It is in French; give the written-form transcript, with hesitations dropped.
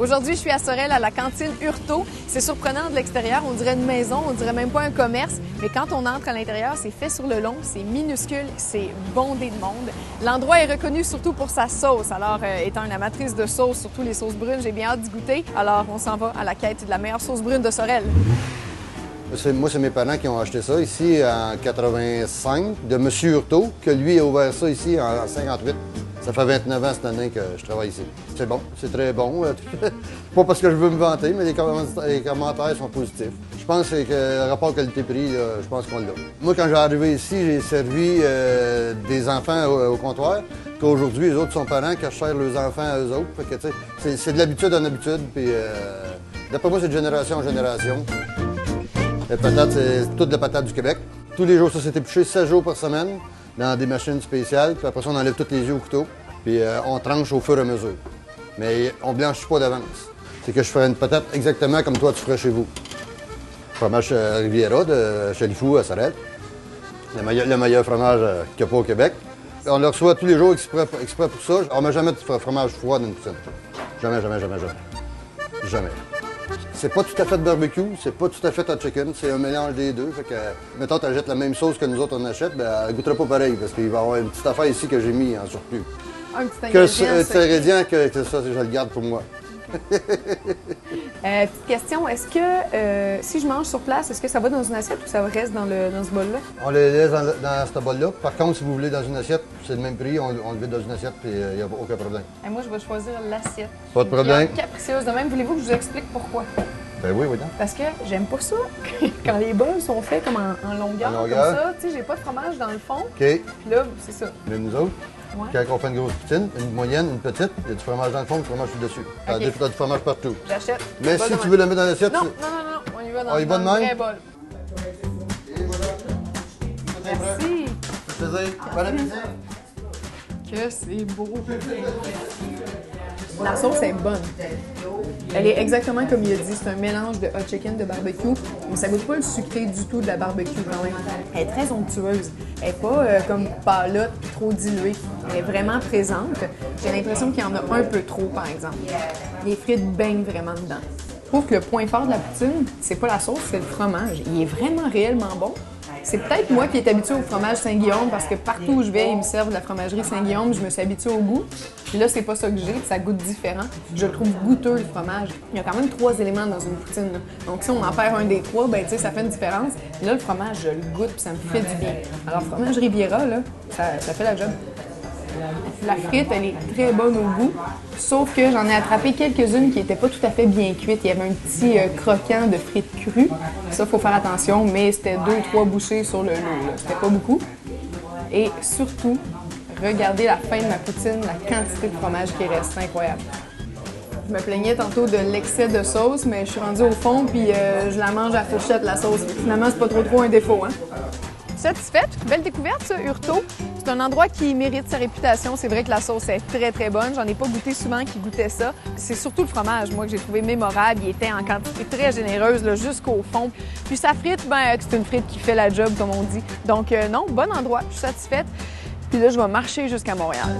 Aujourd'hui, je suis à Sorel à la cantine Hurtaud. C'est surprenant de l'extérieur, on dirait une maison, on dirait même pas un commerce, mais quand on entre à l'intérieur, c'est fait sur le long, c'est minuscule, c'est bondé de monde. L'endroit est reconnu surtout pour sa sauce. Alors, étant une amatrice de sauce, surtout les sauces brunes, j'ai bien hâte d'y goûter. Alors, on s'en va à la quête de la meilleure sauce brune de Sorel. Moi, c'est mes parents qui ont acheté ça ici en 85 de M. Hurtaud, que lui a ouvert ça ici en 58. Ça fait 29 ans cette année que je travaille ici. C'est bon, c'est très bon. Pas parce que je veux me vanter, mais les commentaires sont positifs. Je pense que le rapport qualité-prix, je pense qu'on l'a. Moi, quand j'ai arrivé ici, j'ai servi des enfants au comptoir. Puis aujourd'hui, les autres sont parents qui achètent leurs enfants à eux autres. Fait que, c'est de l'habitude en habitude. Puis d'après moi, c'est de génération en génération. Les patates, c'est toute la patate du Québec. Tous les jours, ça s'est épluché 16 jours par semaine dans des machines spéciales. Puis après ça, on enlève tous les yeux au couteau. Puis on tranche au fur et à mesure. Mais on ne blanchit pas d'avance. C'est que je ferais une patate exactement comme toi tu ferais chez vous. Fromage Riviera de Chalifou à Sorel. Le meilleur fromage qu'il n'y a pas au Québec. On le reçoit tous les jours exprès pour ça. On ne met jamais de fromage froid dans une poutine. Jamais, jamais, jamais, jamais. Jamais. C'est pas tout à fait de barbecue, c'est pas tout à fait hot chicken, c'est un mélange des deux. Fait que, mettons, tu achètes la même sauce que nous autres on achète, ben, elle goûtera pas pareil, parce qu'il va y avoir une petite affaire ici que j'ai mis en surplus. Un petit ingrédient que ça, je le garde pour moi. Petite question, est-ce que si je mange sur place, est-ce que ça va dans une assiette ou ça reste dans ce bol-là? On le laisse dans ce bol-là. Par contre, si vous voulez dans une assiette, c'est le même prix, on le vide dans une assiette et il n'y a aucun problème. Et moi, je vais choisir l'assiette. Pas de problème. Capricieuse de même. Voulez-vous que je vous explique pourquoi? Ben oui, oui. Parce que j'aime pas ça quand les bols sont faits comme en longueur, comme ça. Tu sais, j'ai pas de fromage dans le fond. OK. Puis là, c'est ça. Mais nous autres, ouais. Quand on fait une grosse poutine, une moyenne, une petite, il y a du fromage dans le fond, du fromage dessus. Okay. Tu as du fromage partout. J'achète. Mais si tu veux la mettre dans l'assiette... Non, on y va dans le vrai bol. Et voilà. Merci. Ça fait plaisir. Bon appétit. Que c'est beau. La sauce est bonne. Elle est exactement comme il a dit, c'est un mélange de hot chicken, de barbecue, mais ça goûte pas le sucré du tout de la barbecue quand même. Elle est très onctueuse. Elle n'est pas comme pâlotte, trop diluée. Elle est vraiment présente. J'ai l'impression qu'il y en a un peu trop, par exemple. Les frites baignent vraiment dedans. Je trouve que le point fort de la poutine, c'est pas la sauce, c'est le fromage. Il est vraiment réellement bon. C'est peut-être moi qui est habituée au fromage Saint-Guillaume parce que partout où je vais, ils me servent de la fromagerie Saint-Guillaume, je me suis habituée au goût. Puis là, c'est pas ça que j'ai, ça goûte différent. Je le trouve goûteux, le fromage. Il y a quand même 3 éléments dans une poutine. Là. Donc si on en perd un des 3, ben tu sais, ça fait une différence. Puis là, le fromage, je le goûte puis ça me fait du bien. Alors, le fromage Riviera, là, ça fait la job. La frite, elle est très bonne au goût, sauf que j'en ai attrapé quelques-unes qui n'étaient pas tout à fait bien cuites. Il y avait un petit croquant de frites crues. Ça, il faut faire attention, mais c'était 2-3 bouchées sur le lot. C'était pas beaucoup. Et surtout, regardez la fin de ma poutine, la quantité de fromage qui reste. C'est incroyable. Je me plaignais tantôt de l'excès de sauce, mais je suis rendue au fond puis je la mange à fourchette, la sauce. Finalement, c'est pas trop un défaut, hein? Satisfaite? Belle découverte, ça, Hurtaud. C'est un endroit qui mérite sa réputation. C'est vrai que la sauce est très, très bonne. J'en ai pas goûté souvent qui goûtait ça. C'est surtout le fromage, moi, que j'ai trouvé mémorable. Il était en quantité très généreuse, là, jusqu'au fond. Puis sa frite, ben, c'est une frite qui fait la job, comme on dit. Donc, non, bon endroit. Je suis satisfaite. Puis là, je vais marcher jusqu'à Montréal.